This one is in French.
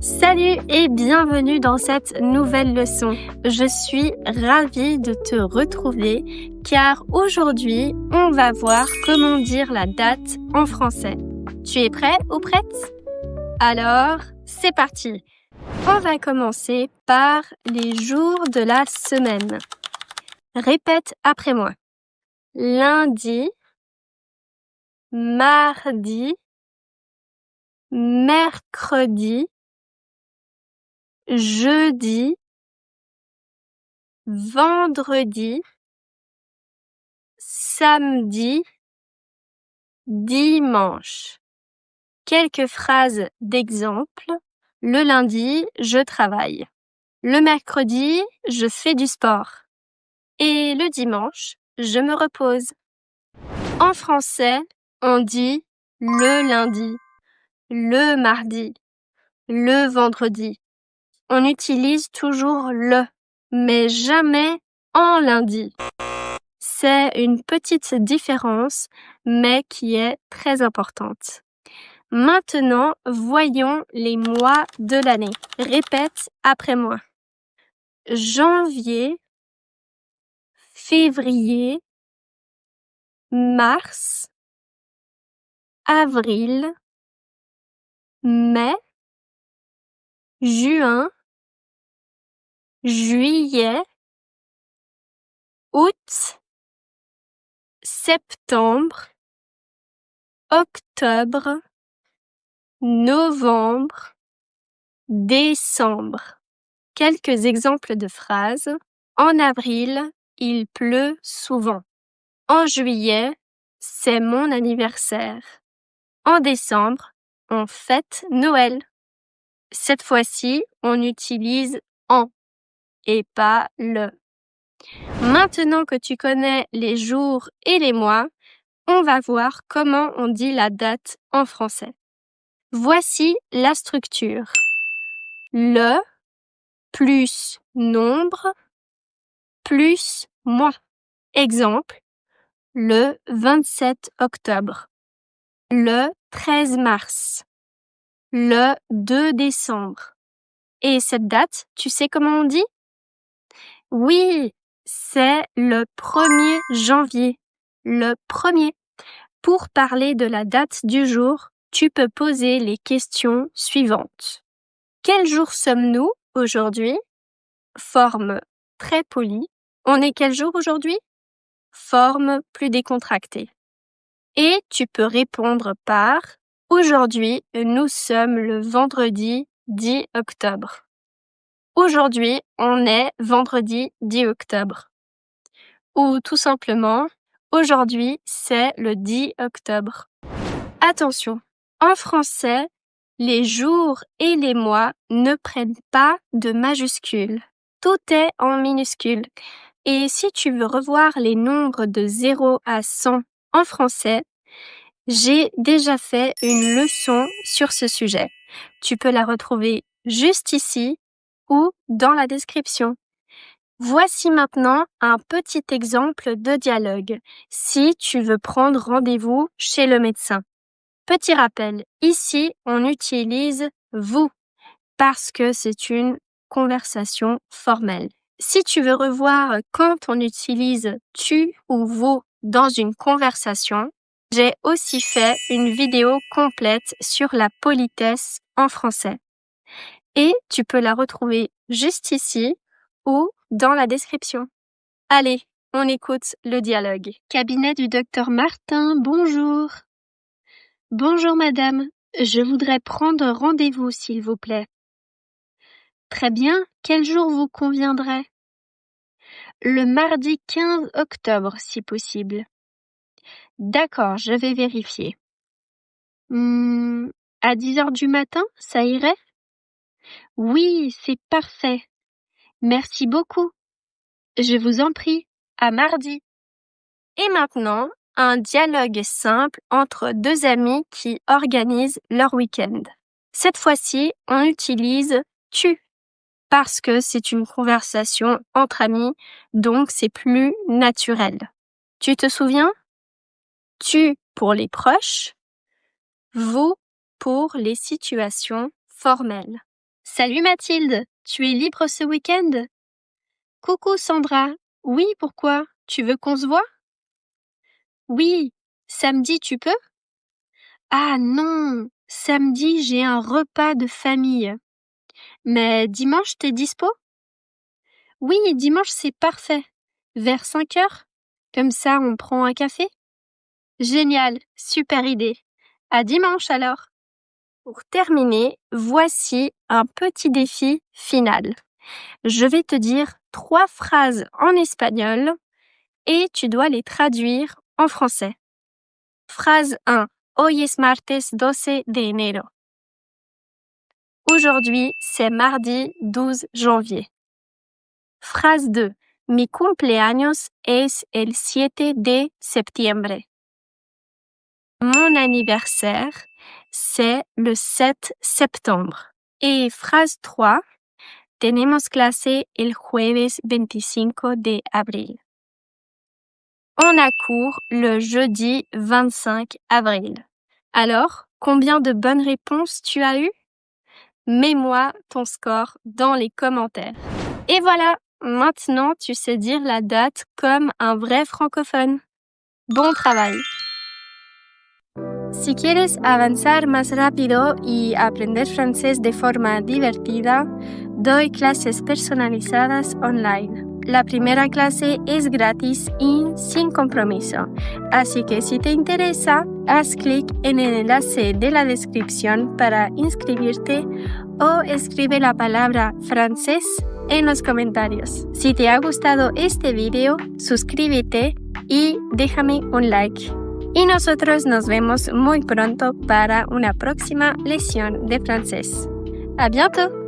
Salut et bienvenue dans cette nouvelle leçon. Je suis ravie de te retrouver car aujourd'hui, on va voir comment dire la date en français. Tu es prêt ou prête? Alors, c'est parti. On va commencer par les jours de la semaine. Répète après moi. Lundi, mardi, mercredi, jeudi, vendredi, samedi, dimanche. Quelques phrases d'exemple. Le lundi, je travaille. Le mercredi, je fais du sport. Et le dimanche, je me repose. En français, on dit le lundi, le mardi, le vendredi. On utilise toujours le, mais jamais en lundi. C'est une petite différence, mais qui est très importante. Maintenant, voyons les mois de l'année. Répète après moi. Janvier, février, mars, avril, mai, juin, juillet, août, septembre, octobre, novembre, décembre. Quelques exemples de phrases. En avril, il pleut souvent. En juillet, c'est mon anniversaire. En décembre, on fête Noël. Cette fois-ci, on utilise en et pas le. Maintenant que tu connais les jours et les mois, on va voir comment on dit la date en français. Voici la structure. Le plus nombre plus mois. Exemple, le 27 octobre, le 13 mars, le 2 décembre. Et cette date, tu sais comment on dit? Oui, c'est le 1er janvier. Le 1er. Pour parler de la date du jour, tu peux poser les questions suivantes. Quel jour sommes-nous aujourd'hui? Forme très polie. On est quel jour aujourd'hui? Forme plus décontractée. Et tu peux répondre par « Aujourd'hui, nous sommes le vendredi 10 octobre ». Aujourd'hui, on est vendredi 10 octobre. Ou tout simplement, aujourd'hui, c'est le 10 octobre. Attention, en français, les jours et les mois ne prennent pas de majuscules. Tout est en minuscules. Et si tu veux revoir les nombres de 0 à 100 en français, j'ai déjà fait une leçon sur ce sujet. Tu peux la retrouver juste ici ou dans la description. Voici maintenant un petit exemple de dialogue si tu veux prendre rendez-vous chez le médecin. Petit rappel, ici on utilise vous parce que c'est une conversation formelle. Si tu veux revoir quand on utilise tu ou vous dans une conversation, j'ai aussi fait une vidéo complète sur la politesse en français. Et tu peux la retrouver juste ici ou dans la description. Allez, on écoute le dialogue. Cabinet du docteur Martin, bonjour. Bonjour madame, je voudrais prendre rendez-vous s'il vous plaît. Très bien, quel jour vous conviendrait? Le mardi 15 octobre si possible. D'accord, je vais vérifier. À 10h du matin, ça irait? Oui, c'est parfait. Merci beaucoup. Je vous en prie, à mardi. Et maintenant, un dialogue simple entre deux amis qui organisent leur week-end. Cette fois-ci, on utilise tu parce que c'est une conversation entre amis, donc c'est plus naturel. Tu te souviens? Tu pour les proches, vous pour les situations formelles. Salut Mathilde, tu es libre ce week-end? Coucou Sandra, oui, pourquoi? Tu veux qu'on se voit? Oui, samedi tu peux? Ah non, samedi j'ai un repas de famille. Mais dimanche t'es dispo? Oui, dimanche c'est parfait. Vers 5 heures? Comme ça on prend un café? Génial, super idée. À dimanche alors. Pour terminer, voici un petit défi final. Je vais te dire 3 phrases en espagnol et tu dois les traduire en français. Phrase 1. Hoy es martes 12 de enero. Aujourd'hui, c'est mardi 12 janvier. Phrase 2. Mi cumpleaños es el 7 de septiembre. Mon anniversaire, c'est le 7 septembre. Et phrase 3. Tenemos clase el jueves 25 de abril. On a cours le jeudi 25 avril. Alors, combien de bonnes réponses tu as eues? Mets-moi ton score dans les commentaires. Et voilà, maintenant tu sais dire la date comme un vrai francophone. Bon travail! Si quieres avanzar más rápido y aprender francés de forma divertida, doy clases personalizadas online. La primera clase es gratis y sin compromiso, así que si te interesa, haz clic en el enlace de la descripción para inscribirte o escribe la palabra francés en los comentarios. Si te ha gustado este video, suscríbete y déjame un like. Y nosotros nos vemos muy pronto para una próxima lección de francés. ¡A bientôt!